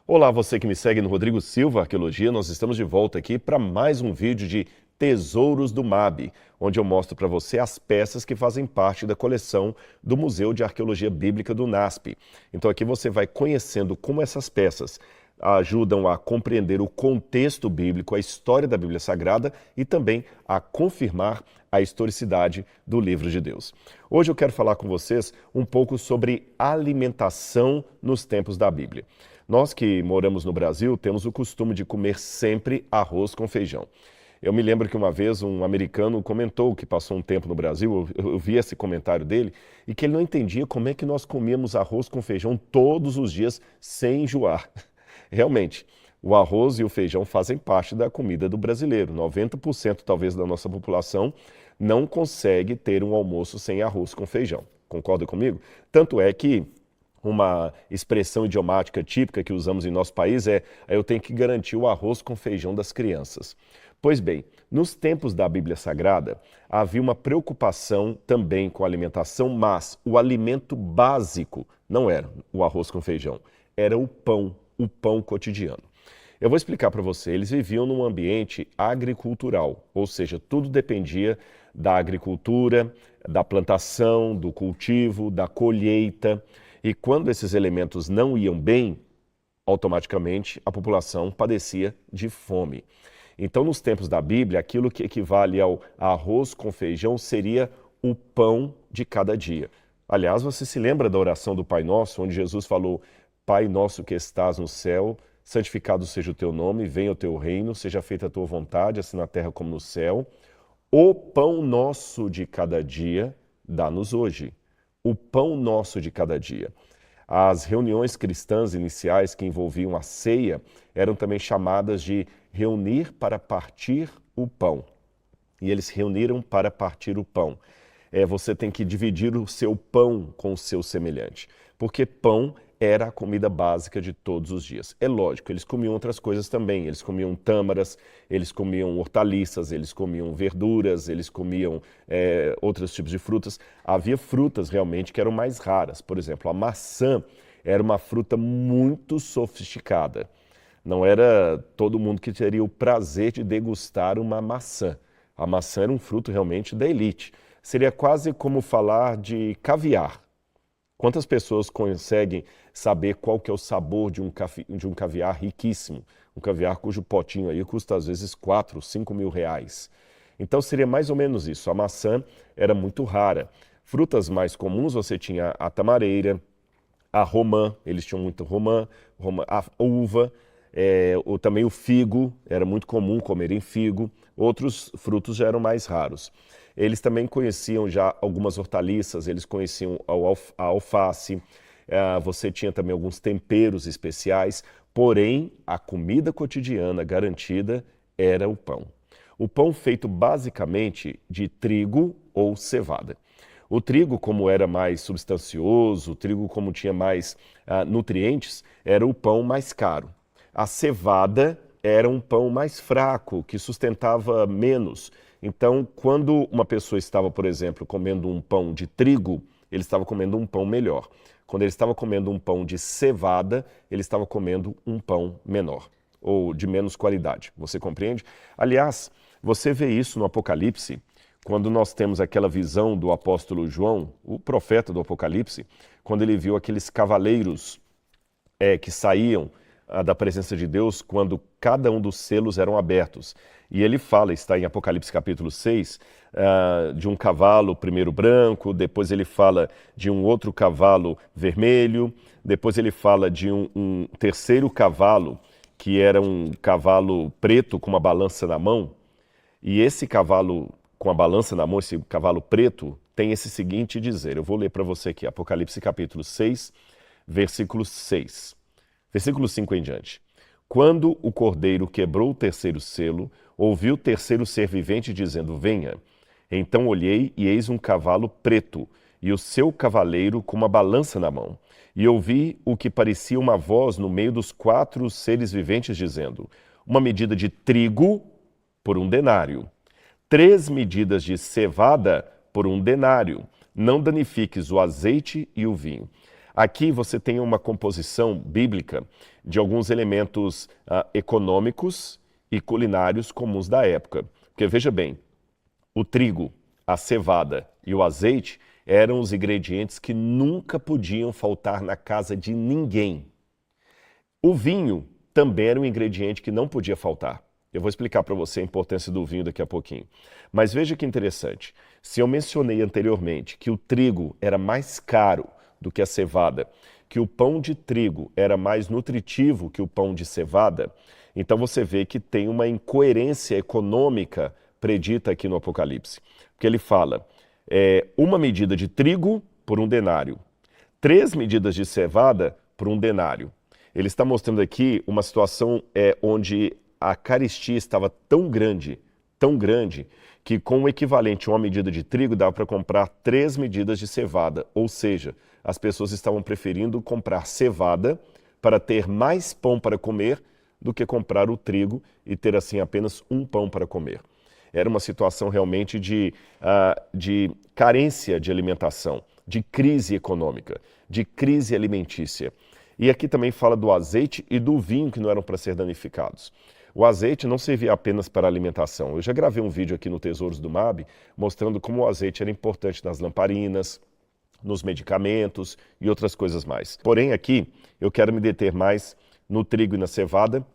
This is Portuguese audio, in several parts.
Olá, você que me segue no Rodrigo Silva Arqueologia, nós estamos de volta aqui para mais um vídeo de Tesouros do MAB, onde eu mostro para você as peças que fazem parte da coleção do Museu de Arqueologia Bíblica do NASP. Então aqui você vai conhecendo como essas peças ajudam a compreender o contexto bíblico, a história da Bíblia Sagrada e também a confirmar a historicidade do livro de Deus. Hoje eu quero falar com vocês um pouco sobre alimentação nos tempos da Bíblia. Nós que moramos no Brasil temos o costume de comer sempre arroz com feijão. Eu me lembro que uma vez um americano comentou que passou um tempo no Brasil, eu vi esse comentário dele, e que ele não entendia como é que nós comíamos arroz com feijão todos os dias sem enjoar. Realmente, o arroz e o feijão fazem parte da comida do brasileiro. 90% talvez da nossa população não consegue ter um almoço sem arroz com feijão. Concorda comigo? Tanto é que uma expressão idiomática típica que usamos em nosso país é: eu tenho que garantir o arroz com feijão das crianças. Pois bem, nos tempos da Bíblia Sagrada, havia uma preocupação também com a alimentação, mas o alimento básico não era o arroz com feijão, era o pão cotidiano. Eu vou explicar para você, eles viviam num ambiente agricultural, ou seja, tudo dependia da agricultura, da plantação, do cultivo, da colheita. E quando esses elementos não iam bem, automaticamente a população padecia de fome. Então, nos tempos da Bíblia, aquilo que equivale ao arroz com feijão seria o pão de cada dia. Aliás, você se lembra da oração do Pai Nosso, onde Jesus falou: Pai nosso que estás no céu, santificado seja o teu nome, venha o teu reino, seja feita a tua vontade, assim na terra como no céu. O pão nosso de cada dia, dá-nos hoje. O pão nosso de cada dia. As reuniões cristãs iniciais que envolviam a ceia eram também chamadas de reunir para partir o pão. E eles reuniram para partir o pão. Você tem que dividir o seu pão com o seu semelhante, porque pão era a comida básica de todos os dias. É lógico, eles comiam outras coisas também. Eles comiam tâmaras, eles comiam hortaliças, eles comiam verduras, eles comiam outros tipos de frutas. Havia frutas realmente que eram mais raras. Por exemplo, a maçã era uma fruta muito sofisticada. Não era todo mundo que teria o prazer de degustar uma maçã. A maçã era um fruto realmente da elite. Seria quase como falar de caviar. Quantas pessoas conseguem saber qual que é o sabor de um caviar riquíssimo? Um caviar cujo potinho aí custa às vezes 4, 5 mil reais. Então seria mais ou menos isso. A maçã era muito rara. Frutas mais comuns você tinha a tamareira, a romã, eles tinham muito romã, a uva, também o figo, era muito comum comerem figo. Outros frutos já eram mais raros. Eles também conheciam já algumas hortaliças, eles conheciam a alface, você tinha também alguns temperos especiais, porém a comida cotidiana garantida era o pão. O pão feito basicamente de trigo ou cevada. O trigo, como era mais substancioso, o trigo como tinha mais nutrientes, era o pão mais caro. A cevada era um pão mais fraco, que sustentava menos. Então, quando uma pessoa estava, por exemplo, comendo um pão de trigo, ele estava comendo um pão melhor. Quando ele estava comendo um pão de cevada, ele estava comendo um pão menor, ou de menos qualidade. Você compreende? Aliás, você vê isso no Apocalipse, quando nós temos aquela visão do apóstolo João, o profeta do Apocalipse, quando ele viu aqueles cavaleiros que saíam da presença de Deus quando cada um dos selos eram abertos. E ele fala, está em Apocalipse capítulo 6, de um cavalo primeiro branco, depois ele fala de um outro cavalo vermelho, depois ele fala de um terceiro cavalo, que era um cavalo preto com uma balança na mão. E esse cavalo com a balança na mão, esse cavalo preto, tem esse seguinte dizer. Eu vou ler para você aqui, Apocalipse capítulo 6, versículo 6. Versículo 5 em diante. Quando o cordeiro quebrou o terceiro selo, ouvi o terceiro ser vivente dizendo: venha. Então olhei e eis um cavalo preto, e o seu cavaleiro com uma balança na mão. E ouvi o que parecia uma voz no meio dos 4 seres viventes dizendo: uma medida de trigo por 1 denário, 3 medidas de cevada por 1 denário. Não danifiques o azeite e o vinho. Aqui você tem uma composição bíblica de alguns elementos econômicos e culinários comuns da época. Porque veja bem, o trigo, a cevada e o azeite eram os ingredientes que nunca podiam faltar na casa de ninguém. O vinho também era um ingrediente que não podia faltar. Eu vou explicar para você a importância do vinho daqui a pouquinho. Mas veja que interessante. Se eu mencionei anteriormente que o trigo era mais caro do que a cevada, que o pão de trigo era mais nutritivo que o pão de cevada, então você vê que tem uma incoerência econômica predita aqui no Apocalipse. Porque ele fala, uma medida de trigo por 1 denário, 3 medidas de cevada por 1 denário. Ele está mostrando aqui uma situação onde a carestia estava tão grande, que com o equivalente a uma medida de trigo dava para comprar 3 medidas de cevada. Ou seja, as pessoas estavam preferindo comprar cevada para ter mais pão para comer do que comprar o trigo e ter assim apenas um pão para comer. Era uma situação realmente de carência de alimentação, de crise econômica, de crise alimentícia. E aqui também fala do azeite e do vinho que não eram para ser danificados. O azeite não servia apenas para alimentação. Eu já gravei um vídeo aqui no Tesouros do MAB mostrando como o azeite era importante nas lamparinas, nos medicamentos e outras coisas mais. Porém, aqui eu quero me deter mais no trigo e na cevada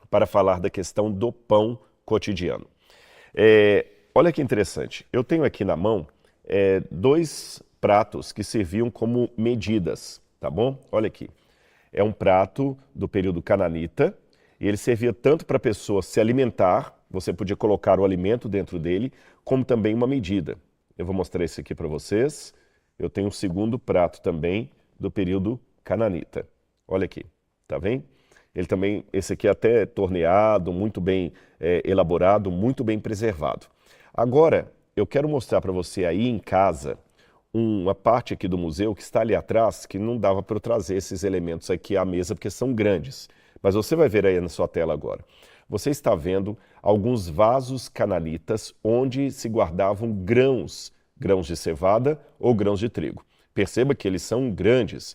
para falar da questão do pão cotidiano. Olha que interessante. Eu tenho aqui na mão 2 pratos que serviam como medidas, tá bom? Olha aqui. É um prato do período cananita, e ele servia tanto para a pessoa se alimentar, você podia colocar o alimento dentro dele, como também uma medida. Eu vou mostrar esse aqui para vocês. Eu tenho um segundo prato também do período cananita. Olha aqui, tá vendo? Ele também, esse aqui é até torneado, muito bem elaborado, muito bem preservado. Agora, eu quero mostrar para você aí em casa uma parte aqui do museu que está ali atrás, que não dava para eu trazer esses elementos aqui à mesa, porque são grandes. Mas você vai ver aí na sua tela agora. Você está vendo alguns vasos cananitas onde se guardavam grãos de cevada ou grãos de trigo. Perceba que eles são grandes.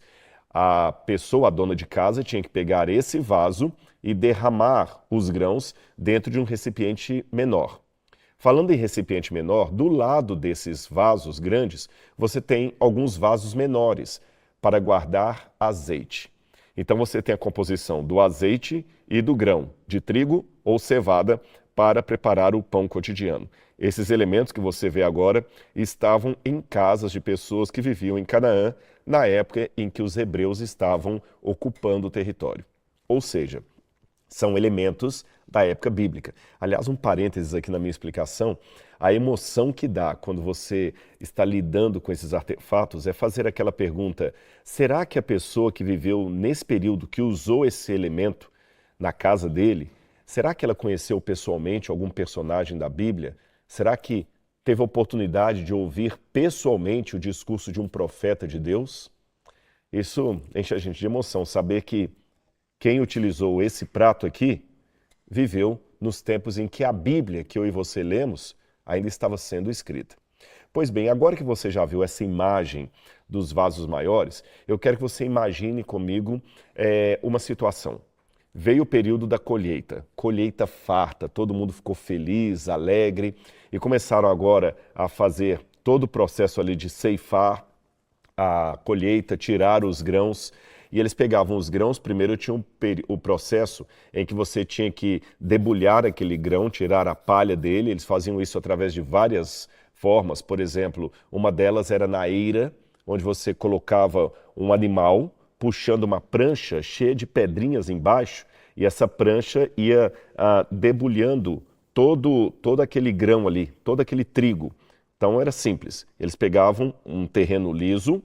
A pessoa, a dona de casa, tinha que pegar esse vaso e derramar os grãos dentro de um recipiente menor. Falando em recipiente menor, do lado desses vasos grandes, você tem alguns vasos menores para guardar azeite. Então você tem a composição do azeite e do grão de trigo ou cevada para preparar o pão cotidiano. Esses elementos que você vê agora estavam em casas de pessoas que viviam em Canaã na época em que os hebreus estavam ocupando o território. Ou seja, são elementos da época bíblica. Aliás, um parênteses aqui na minha explicação, a emoção que dá quando você está lidando com esses artefatos é fazer aquela pergunta, será que a pessoa que viveu nesse período, que usou esse elemento na casa dele, será que ela conheceu pessoalmente algum personagem da Bíblia? Será que teve a oportunidade de ouvir pessoalmente o discurso de um profeta de Deus? Isso enche a gente de emoção, saber que quem utilizou esse prato aqui viveu nos tempos em que a Bíblia, que eu e você lemos, ainda estava sendo escrita. Pois bem, agora que você já viu essa imagem dos vasos maiores, eu quero que você imagine comigo uma situação. Veio o período da colheita farta, todo mundo ficou feliz, alegre, e começaram agora a fazer todo o processo ali de ceifar a colheita, tirar os grãos. E eles pegavam os grãos, primeiro tinha o processo em que você tinha que debulhar aquele grão, tirar a palha dele. Eles faziam isso através de várias formas. Por exemplo, uma delas era na eira, onde você colocava um animal puxando uma prancha cheia de pedrinhas embaixo, e essa prancha ia debulhando todo aquele grão ali, todo aquele trigo. Então era simples. Eles pegavam um terreno liso,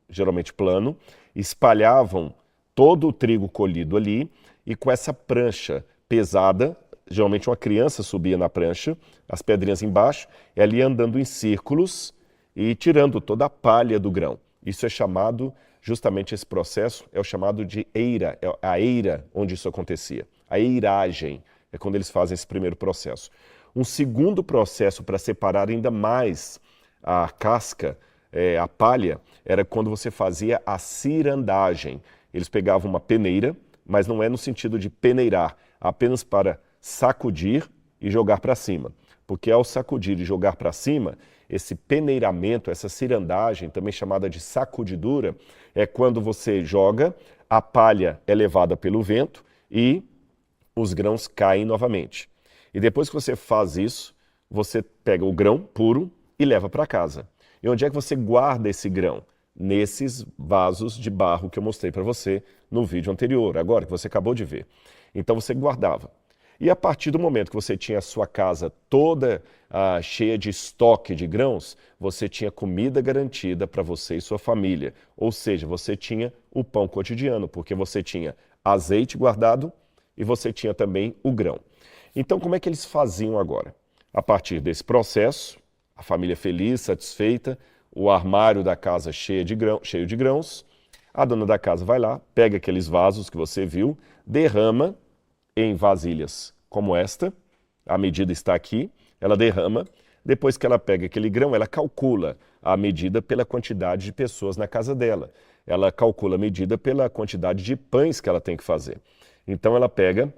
geralmente plano, espalhavam todo o trigo colhido ali e com essa prancha pesada, geralmente uma criança subia na prancha, as pedrinhas embaixo, e ali andando em círculos e tirando toda a palha do grão. Isso é chamado, justamente esse processo, é o chamado de eira, é a eira onde isso acontecia. A eiragem é quando eles fazem esse primeiro processo. Um segundo processo para separar ainda mais a casca a palha, era quando você fazia a cirandagem. Eles pegavam uma peneira, mas não é no sentido de peneirar, apenas para sacudir e jogar para cima. Porque ao sacudir e jogar para cima, esse peneiramento, essa cirandagem, também chamada de sacudidura, é quando você joga, a palha é levada pelo vento e os grãos caem novamente. E depois que você faz isso, você pega o grão puro e leva para casa. E onde é que você guarda esse grão? Nesses vasos de barro que eu mostrei para você no vídeo anterior, agora que você acabou de ver. Então você guardava. E a partir do momento que você tinha a sua casa toda cheia de estoque de grãos, você tinha comida garantida para você e sua família. Ou seja, você tinha o pão cotidiano, porque você tinha azeite guardado e você tinha também o grão. Então, como é que eles faziam agora? A partir desse processo, a família feliz, satisfeita, o armário da casa cheio de grãos, a dona da casa vai lá, pega aqueles vasos que você viu, derrama em vasilhas como esta, a medida está aqui, ela derrama, depois que ela pega aquele grão, ela calcula a medida pela quantidade de pessoas na casa dela. Ela calcula a medida pela quantidade de pães que ela tem que fazer. Então ela pega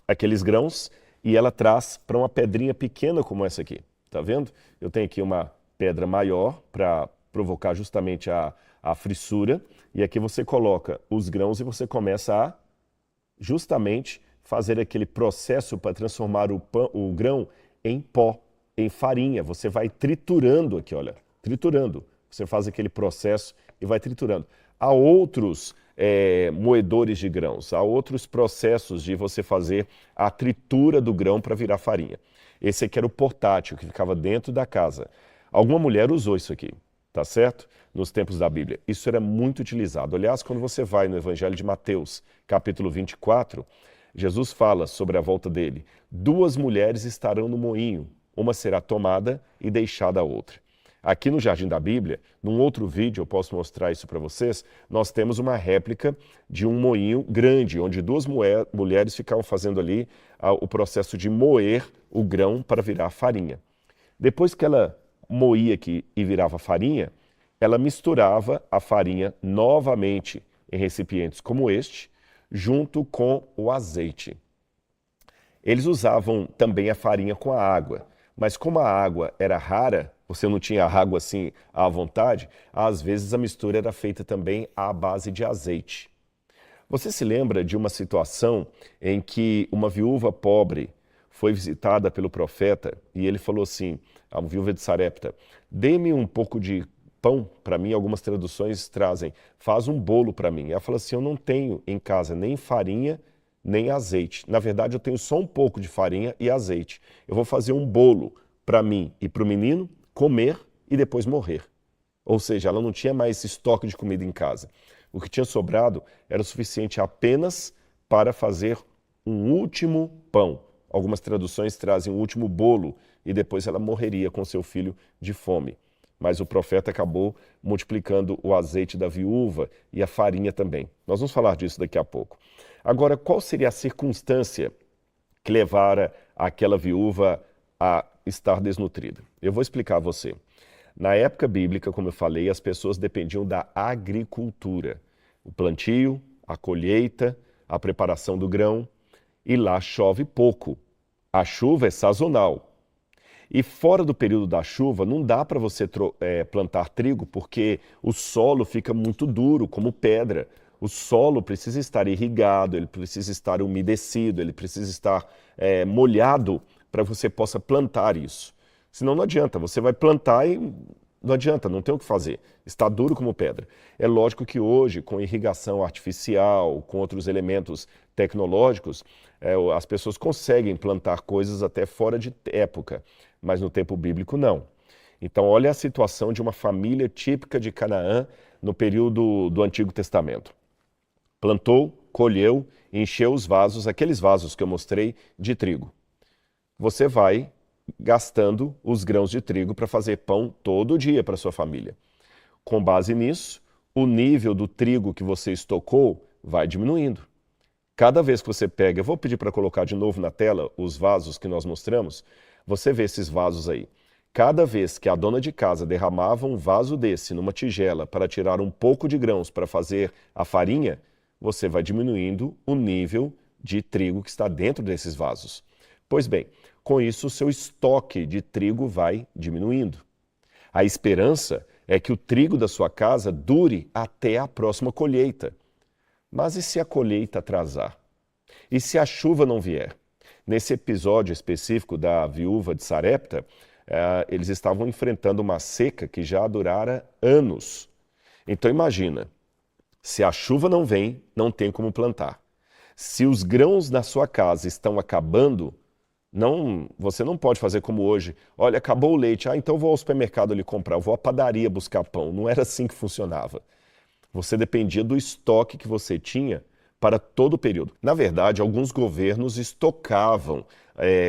aqueles grãos e ela traz para uma pedrinha pequena como essa aqui. Tá vendo? Eu tenho aqui uma pedra maior para provocar justamente a frissura. E aqui você coloca os grãos e você começa a justamente fazer aquele processo para transformar o grão em pó, em farinha. Você vai triturando aqui, olha, triturando. Você faz aquele processo e vai triturando. Há outros moedores de grãos, há outros processos de você fazer a tritura do grão para virar farinha. Esse aqui era o portátil que ficava dentro da casa. Alguma mulher usou isso aqui, tá certo? Nos tempos da Bíblia. Isso era muito utilizado. Aliás, quando você vai no Evangelho de Mateus, capítulo 24, Jesus fala sobre a volta dele. 2 mulheres estarão no moinho, uma será tomada e deixada a outra. Aqui no Jardim da Bíblia, num outro vídeo, eu posso mostrar isso para vocês, nós temos uma réplica de um moinho grande, onde 2 mulheres ficavam fazendo ali o processo de moer o grão para virar farinha. Depois que ela moía aqui e virava farinha, ela misturava a farinha novamente em recipientes como este, junto com o azeite. Eles usavam também a farinha com a água, mas como a água era rara, você não tinha água assim à vontade, às vezes a mistura era feita também à base de azeite. Você se lembra de uma situação em que uma viúva pobre foi visitada pelo profeta e ele falou assim, a viúva de Sarepta, dê-me um pouco de pão para mim, algumas traduções trazem, faz um bolo para mim. Ela falou assim, eu não tenho em casa nem farinha, nem azeite. Na verdade, eu tenho só um pouco de farinha e azeite. Eu vou fazer um bolo para mim e para o menino comer e depois morrer. Ou seja, ela não tinha mais esse estoque de comida em casa. O que tinha sobrado era o suficiente apenas para fazer um último pão. Algumas traduções trazem um último bolo e depois ela morreria com seu filho de fome. Mas o profeta acabou multiplicando o azeite da viúva e a farinha também. Nós vamos falar disso daqui a pouco. Agora, qual seria a circunstância que levara aquela viúva a estar desnutrida? Eu vou explicar a você. Na época bíblica, como eu falei, as pessoas dependiam da agricultura. O plantio, a colheita, a preparação do grão. E lá chove pouco. A chuva é sazonal. E fora do período da chuva, não dá para você plantar trigo, porque o solo fica muito duro, como pedra. O solo precisa estar irrigado, ele precisa estar umedecido, ele precisa estar molhado para que você possa plantar isso. Senão não adianta, você vai plantar e não adianta, não tem o que fazer. Está duro como pedra. É lógico que hoje, com irrigação artificial, com outros elementos tecnológicos, as pessoas conseguem plantar coisas até fora de época, mas no tempo bíblico não. Então olha a situação de uma família típica de Canaã no período do Antigo Testamento. Plantou, colheu, encheu os vasos, aqueles vasos que eu mostrei, de trigo. Você vai gastando os grãos de trigo para fazer pão todo dia para sua família. Com base nisso, o nível do trigo que você estocou vai diminuindo. Cada vez que você pega, eu vou pedir para colocar de novo na tela os vasos que nós mostramos, você vê esses vasos aí. Cada vez que a dona de casa derramava um vaso desse numa tigela para tirar um pouco de grãos para fazer a farinha, você vai diminuindo o nível de trigo que está dentro desses vasos. Pois bem, com isso o seu estoque de trigo vai diminuindo. A esperança é que o trigo da sua casa dure até a próxima colheita. Mas e se a colheita atrasar? E se a chuva não vier? Nesse episódio específico da viúva de Sarepta, eles estavam enfrentando uma seca que já durara anos. Então imagina, se a chuva não vem, não tem como plantar. Se os grãos na sua casa estão acabando, você não pode fazer como hoje. Olha, acabou o leite, então vou ao supermercado ali comprar, vou à padaria buscar pão. Não era assim que funcionava. Você dependia do estoque que você tinha para todo o período. Na verdade, alguns governos estocavam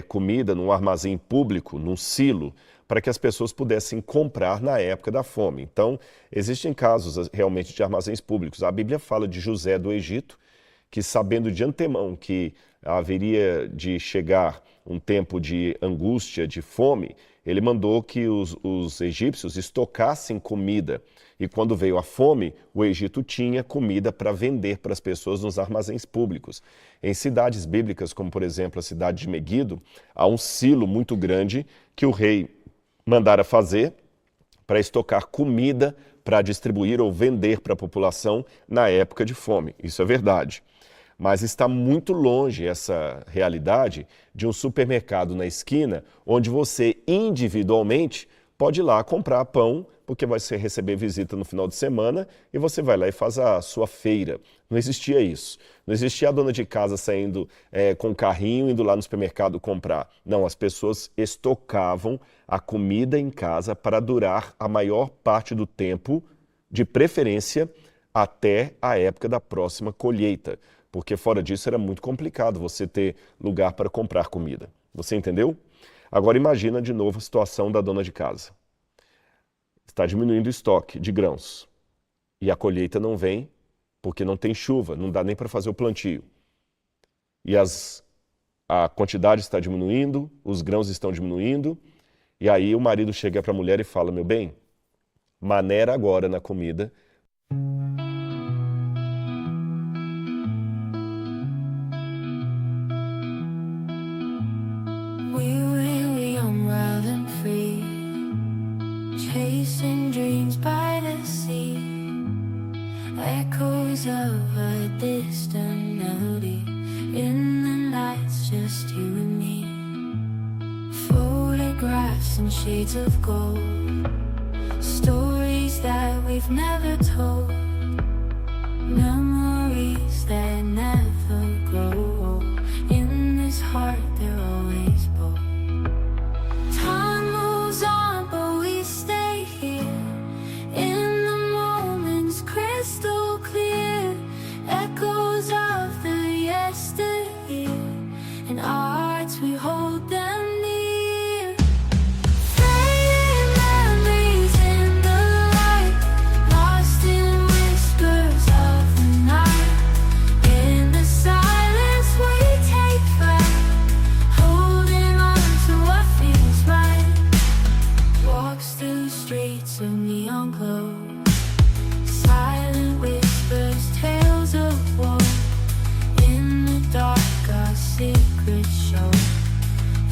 comida num armazém público, num silo, para que as pessoas pudessem comprar na época da fome. Então, existem casos realmente de armazéns públicos. A Bíblia fala de José do Egito, que sabendo de antemão que haveria de chegar um tempo de angústia, de fome, ele mandou que os egípcios estocassem comida. E quando veio a fome, o Egito tinha comida para vender para as pessoas nos armazéns públicos. Em cidades bíblicas, como por exemplo a cidade de Meguido, há um silo muito grande que o rei mandara fazer para estocar comida para distribuir ou vender para a população na época de fome. Isso é verdade. Mas está muito longe essa realidade de um supermercado na esquina, onde você individualmente pode ir lá comprar pão, porque vai receber visita no final de semana e você vai lá e faz a sua feira. Não existia isso. Não existia a dona de casa saindo com o carrinho, indo lá no supermercado comprar. Não, as pessoas estocavam a comida em casa para durar a maior parte do tempo, de preferência até a época da próxima colheita. Porque fora disso era muito complicado você ter lugar para comprar comida. Você entendeu? Agora imagina de novo a situação da dona de casa. Está diminuindo o estoque de grãos e a colheita não vem porque não tem chuva, não dá nem para fazer o plantio. E a quantidade está diminuindo, os grãos estão diminuindo, e aí o marido chega para a mulher e fala: meu bem, maneira agora na comida. Chasing dreams by the sea, echoes of a distant melody. In the lights, just you and me. Photographs and shades of gold, stories that we've never told, memories that never grow old. In this heart, they're always bold. Time moves on, but we stay here. In the moments crystal clear, echoes of the yesteryear. In our hearts we hold them near. Fading memories in the light, lost in whispers of the night. In the silence we take flight, holding on to what feels right. Walks through streets of neon glow, silent whispers, tales of woe. In the dark our secrets show.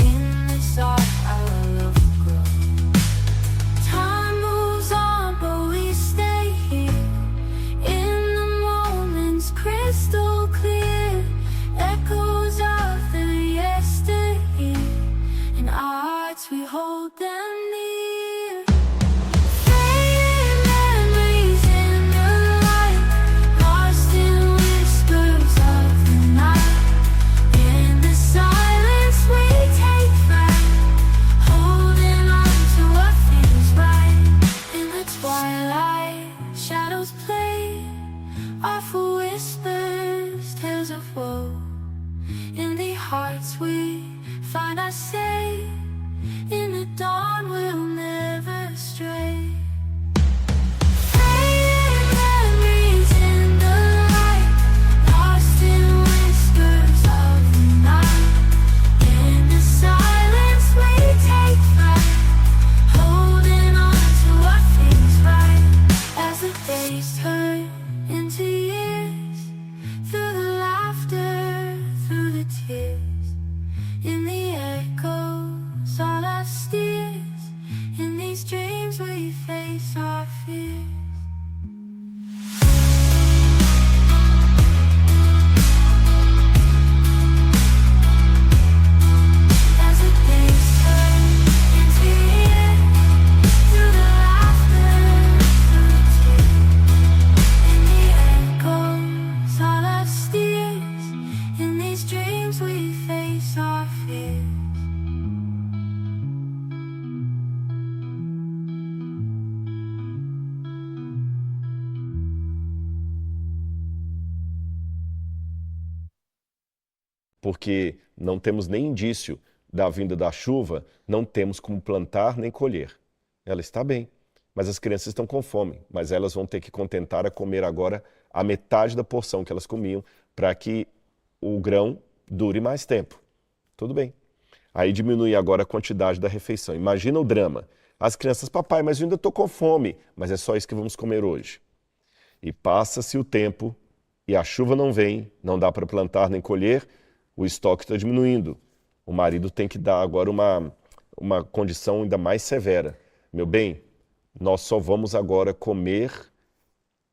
In this art our love grows. Time moves on, but we stay here. In the moments crystal clear, echoes of the yesteryear. In our hearts we hold them near. Fading these dreams we face our fears. As the days turn into years, through the laughter, through the tears, in the echoes all our steers, in these dreams we face our fears. Porque não temos nem indício da vinda da chuva, não temos como plantar nem colher. Ela está bem, mas as crianças estão com fome, mas elas vão ter que contentar a comer agora a metade da porção que elas comiam para que o grão dure mais tempo. Tudo bem. Aí diminui agora a quantidade da refeição. Imagina o drama. As crianças, papai, mas eu ainda estou com fome, mas é só isso que vamos comer hoje. E passa-se o tempo e a chuva não vem, não dá para plantar nem colher, o estoque está diminuindo. O marido tem que dar agora uma condição ainda mais severa. Meu bem, nós só vamos agora comer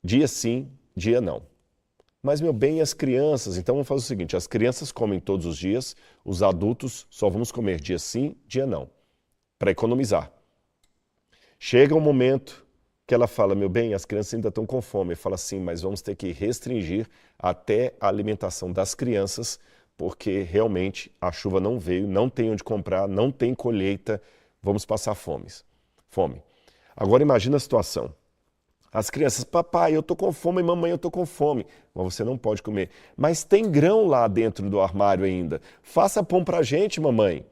dia sim, dia não. Mas, meu bem, e as crianças? Então vamos fazer o seguinte, as crianças comem todos os dias, os adultos só vamos comer dia sim, dia não, para economizar. Chega um momento que ela fala, meu bem, as crianças ainda estão com fome. Fala assim, mas vamos ter que restringir até a alimentação das crianças, porque realmente a chuva não veio, não tem onde comprar, não tem colheita, vamos passar fome. Agora imagina a situação. As crianças, papai, eu estou com fome, mamãe, eu estou com fome. Mas você não pode comer. Mas tem grão lá dentro do armário ainda. Faça pão para a gente, mamãe.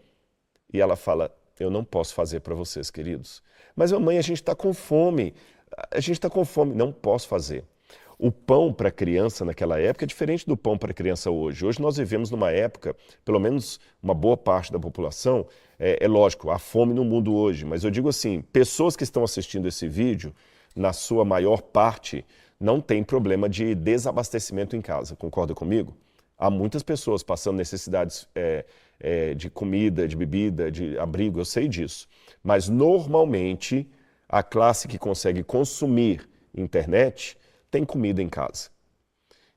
E ela fala, eu não posso fazer para vocês, queridos. Mas mamãe, a gente está com fome. A gente está com fome. Não posso fazer. O pão para criança naquela época é diferente do pão para criança hoje. Hoje nós vivemos numa época, pelo menos uma boa parte da população, é lógico, há fome no mundo hoje, mas eu digo assim, pessoas que estão assistindo esse vídeo, na sua maior parte, não tem problema de desabastecimento em casa, concorda comigo? Há muitas pessoas passando necessidades de comida, de bebida, de abrigo, eu sei disso. Mas normalmente a classe que consegue consumir internet tem comida em casa.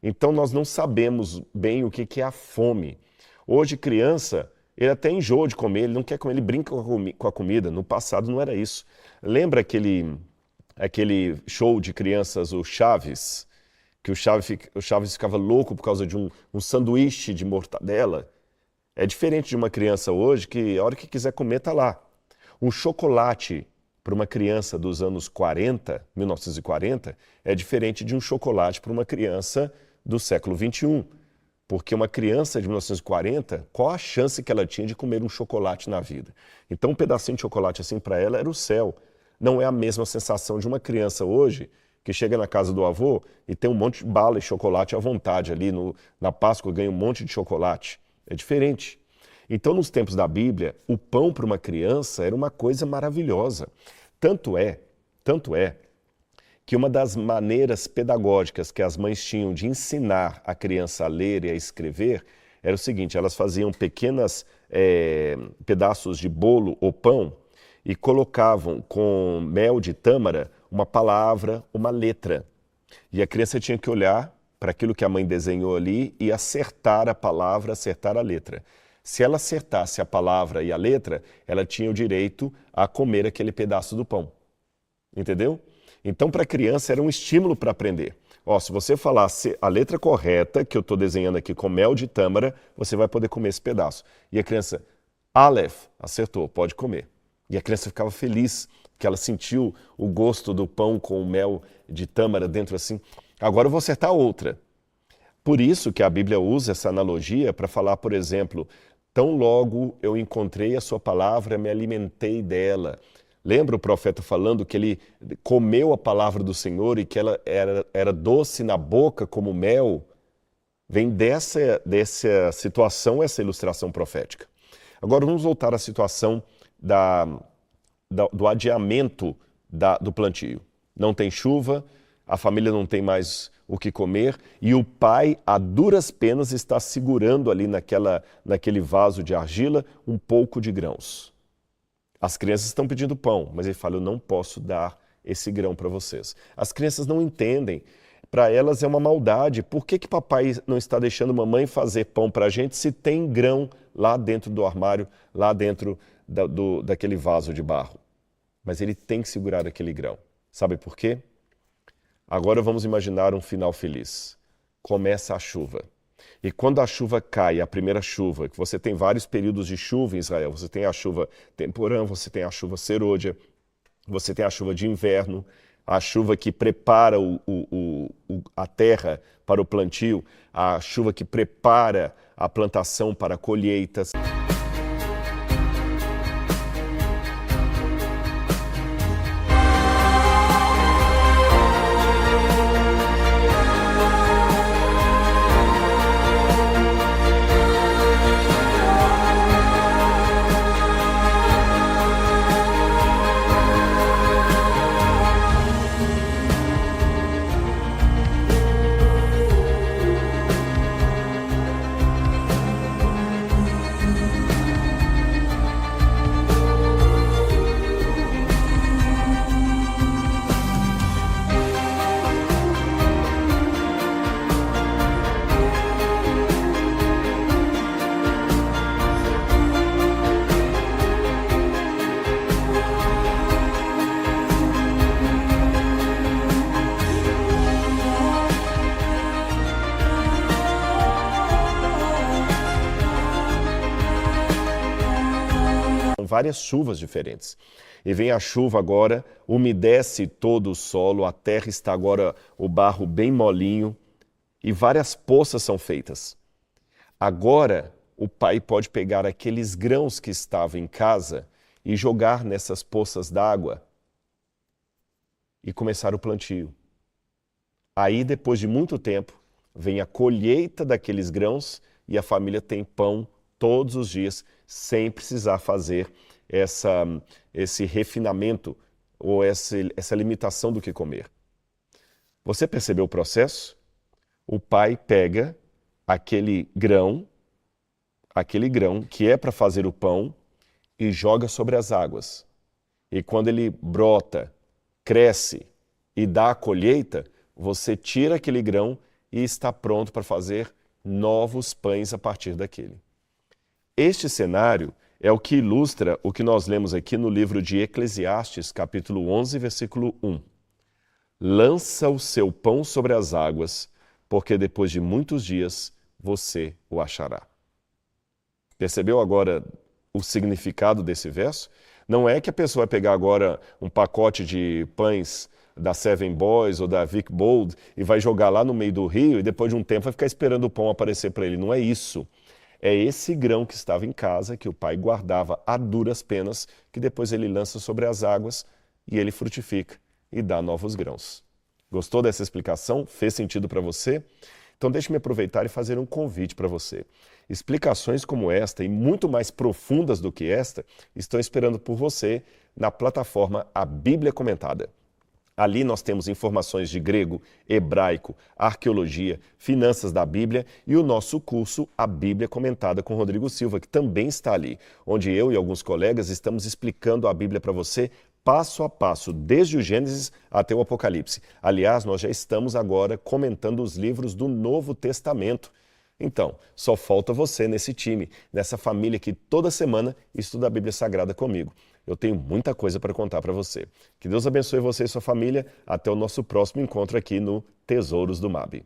Então nós não sabemos bem o que é a fome. Hoje criança, ele até enjoa de comer, ele não quer comer, ele brinca com a comida. No passado não era isso. Lembra aquele show de crianças, o Chaves? Que o Chaves ficava louco por causa de um sanduíche de mortadela. É diferente de uma criança hoje que a hora que quiser comer está lá. Um chocolate para uma criança dos anos 40, 1940, é diferente de um chocolate para uma criança do século 21. Porque uma criança de 1940, qual a chance que ela tinha de comer um chocolate na vida? Então um pedacinho de chocolate assim para ela era o céu. Não é a mesma sensação de uma criança hoje que chega na casa do avô e tem um monte de bala e chocolate à vontade ali. Na Páscoa ganha um monte de chocolate. É diferente. Então, nos tempos da Bíblia, o pão para uma criança era uma coisa maravilhosa. Tanto é que uma das maneiras pedagógicas que as mães tinham de ensinar a criança a ler e a escrever era o seguinte, elas faziam pequenos pedaços de bolo ou pão e colocavam com mel de tâmara uma palavra, uma letra. E a criança tinha que olhar para aquilo que a mãe desenhou ali e acertar a palavra, acertar a letra. Se ela acertasse a palavra e a letra, ela tinha o direito a comer aquele pedaço do pão. Entendeu? Então, para a criança, era um estímulo para aprender. Ó, se você falasse a letra correta, que eu estou desenhando aqui com mel de tâmara, você vai poder comer esse pedaço. E a criança, Aleph, acertou, pode comer. E a criança ficava feliz, porque ela sentiu o gosto do pão com o mel de tâmara dentro assim. Agora eu vou acertar outra. Por isso que a Bíblia usa essa analogia para falar, por exemplo, tão logo eu encontrei a sua palavra, me alimentei dela. Lembra o profeta falando que ele comeu a palavra do Senhor e que ela era doce na boca como mel? Vem dessa situação essa ilustração profética. Agora vamos voltar à situação do adiamento do plantio. Não tem chuva, a família não tem mais o que comer e o pai, a duras penas, está segurando ali naquele vaso de argila um pouco de grãos. As crianças estão pedindo pão, mas ele fala, eu não posso dar esse grão para vocês. As crianças não entendem. Para elas é uma maldade. Por que papai não está deixando mamãe fazer pão para a gente se tem grão lá dentro do armário, lá dentro daquele vaso de barro? Mas ele tem que segurar aquele grão. Sabe por quê? Agora vamos imaginar um final feliz. Começa a chuva. E quando a chuva cai, a primeira chuva, que você tem vários períodos de chuva em Israel, você tem a chuva temporã, você tem a chuva serôdia, você tem a chuva de inverno, a chuva que prepara a terra para o plantio, a chuva que prepara a plantação para colheitas. Várias chuvas diferentes. E vem a chuva agora, umedece todo o solo, a terra está agora o barro bem molinho e várias poças são feitas. Agora o pai pode pegar aqueles grãos que estavam em casa e jogar nessas poças d'água e começar o plantio. Aí, depois de muito tempo, vem a colheita daqueles grãos e a família tem pão todos os dias, sem precisar fazer esse refinamento ou essa limitação do que comer. Você percebeu o processo? O pai pega aquele grão que é para fazer o pão e joga sobre as águas. E quando ele brota, cresce e dá a colheita, você tira aquele grão e está pronto para fazer novos pães a partir daquele. Este cenário é o que ilustra o que nós lemos aqui no livro de Eclesiastes, capítulo 11, versículo 1. Lança o seu pão sobre as águas, porque depois de muitos dias você o achará. Percebeu agora o significado desse verso? Não é que a pessoa vai pegar agora um pacote de pães da Seven Boys ou da Vic Bold e vai jogar lá no meio do rio e depois de um tempo vai ficar esperando o pão aparecer para ele. Não é isso. É esse grão que estava em casa, que o pai guardava a duras penas, que depois ele lança sobre as águas e ele frutifica e dá novos grãos. Gostou dessa explicação? Fez sentido para você? Então deixe-me aproveitar e fazer um convite para você. Explicações como esta e muito mais profundas do que esta estão esperando por você na plataforma A Bíblia Comentada. Ali nós temos informações de grego, hebraico, arqueologia, finanças da Bíblia e o nosso curso A Bíblia Comentada com Rodrigo Silva, que também está ali, onde eu e alguns colegas estamos explicando a Bíblia para você passo a passo, desde o Gênesis até o Apocalipse. Aliás, nós já estamos agora comentando os livros do Novo Testamento. Então, só falta você nesse time, nessa família que toda semana estuda a Bíblia Sagrada comigo. Eu tenho muita coisa para contar para você. Que Deus abençoe você e sua família. Até o nosso próximo encontro aqui no Tesouros do MAB.